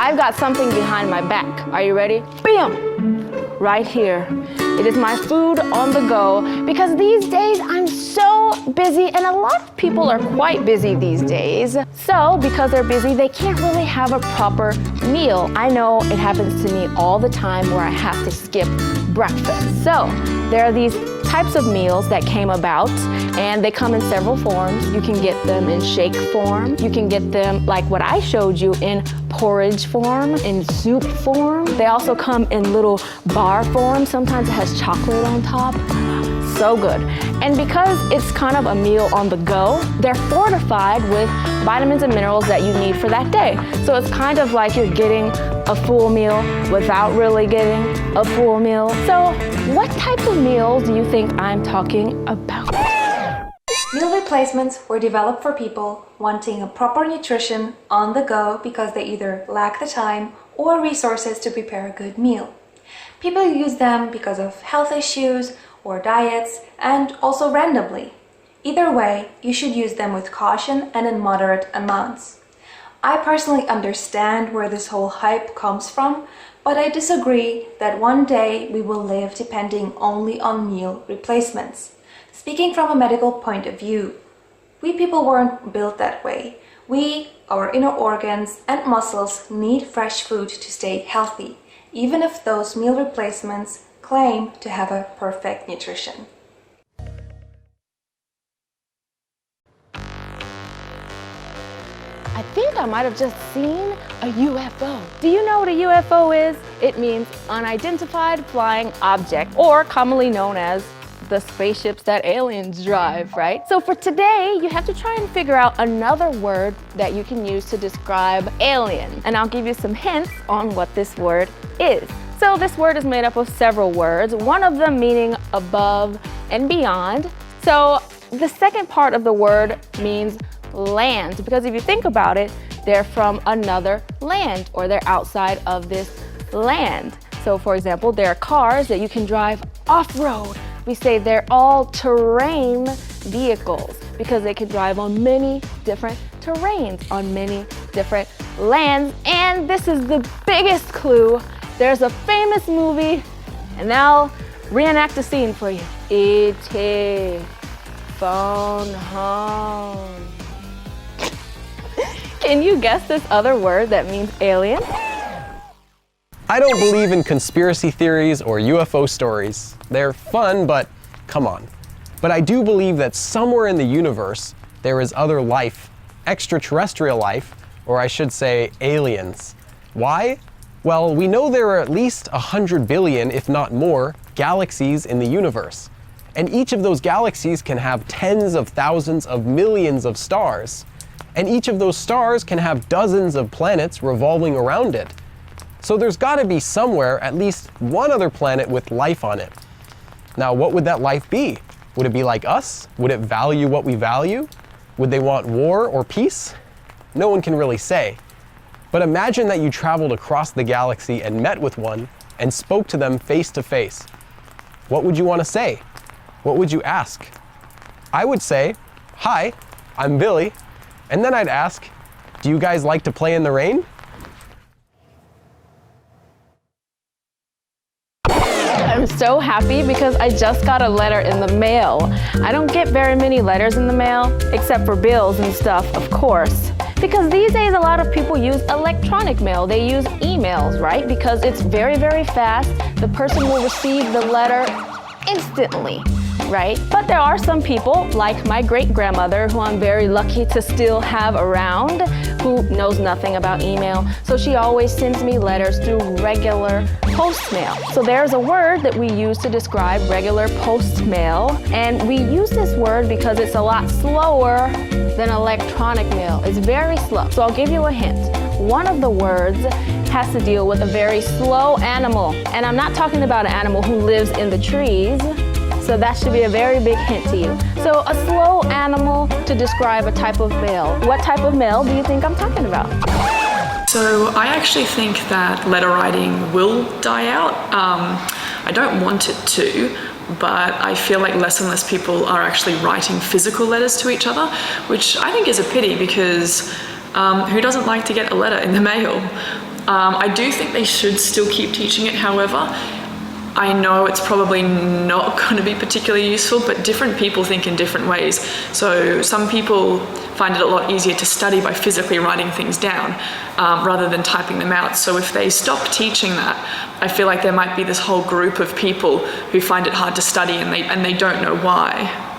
I've got something behind my back. Are you ready? Bam! Right here. It is my food on the go because these days I'm so busy, and a lot of people are quite busy these days. So because they're busy, they can't really have a proper meal. I know it happens to me all the time where I have to skip breakfast. So there are these types of meals that came about, and they come in several forms. You can get them in shake form. You can get them like what I showed you in porridge form, in soup form. They also come in little bar form. Sometimes it has chocolate on top. So good. And because it's kind of a meal on the go, they're fortified with vitamins and minerals that you need for that day. So it's kind of like you're getting a full meal without really getting a full meal. So what type of meals do you think I'm talking about? Meal replacements were developed for people wanting a proper nutrition on the go because they either lack the time or resources to prepare a good meal. People use them because of health issues or diets, and also randomly. Either way, you should use them with caution and in moderate amounts. I personally understand where this whole hype comes from, but I disagree that one day we will live depending only on meal replacements. Speaking from a medical point of view, we people weren't built that way. We, our inner organs and muscles need fresh food to stay healthy, even if those meal replacements claim to have a perfect nutrition. I think I might have just seen a UFO. Do you know what a UFO is? It means unidentified flying object, or commonly known as the spaceships that aliens drive, right? So for today, you have to try and figure out another word that you can use to describe alien. And I'll give you some hints on what this word is. So this word is made up of several words, one of them meaning above and beyond. So the second part of the word means land, because if you think about it, they're from another land, or they're outside of this land. So for example, there are cars that you can drive off-road. We say they're all-terrain vehicles because they can drive on many different terrains, on many different lands. And this is the biggest clue. There's a famous movie, and I'll reenact the scene for you. E.T. Phone home. Can you guess this other word that means alien? I don't believe in conspiracy theories or UFO stories. They're fun, but come on. But I do believe that somewhere in the universe, there is other life, extraterrestrial life, or I should say aliens. Why? Well, we know there are at least 100 billion, if not more, galaxies in the universe. And each of those galaxies can have tens of thousands of millions of stars. And each of those stars can have dozens of planets revolving around it. So there's got to be somewhere at least one other planet with life on it. Now, what would that life be? Would it be like us? Would it value what we value? Would they want war or peace? No one can really say. But imagine that you traveled across the galaxy and met with one and spoke to them face to face. What would you want to say? What would you ask? I would say, "Hi, I'm Billy." And then I'd ask, "Do you guys like to play in the rain?" I'm so happy because I just got a letter in the mail. I don't get very many letters in the mail, except for bills and stuff, of course. Because these days a lot of people use electronic mail. They use emails, right? Because it's very, very fast. The person will receive the letter instantly, right? But there are some people, like my great-grandmother, who I'm very lucky to still have around, who knows nothing about email. So she always sends me letters through regular post mail. So there's a word that we use to describe regular post mail, and we use this word because it's a lot slower than electronic mail. It's very slow. So I'll give you a hint. One of the words has to deal with a very slow animal. And I'm not talking about an animal who lives in the trees. So that should be a very big hint to you. So a slow animal to describe a type of mail. What type of mail do you think I'm talking about? So I actually think that letter writing will die out. I don't want it to, but I feel like less and less people are actually writing physical letters to each other, which I think is a pity because who doesn't like to get a letter in the mail? I do think they should still keep teaching it, however. I know it's probably not going to be particularly useful, but different people think in different ways. So some people find it a lot easier to study by physically writing things down rather than typing them out. So if they stop teaching that, I feel like there might be this whole group of people who find it hard to study and they don't know why.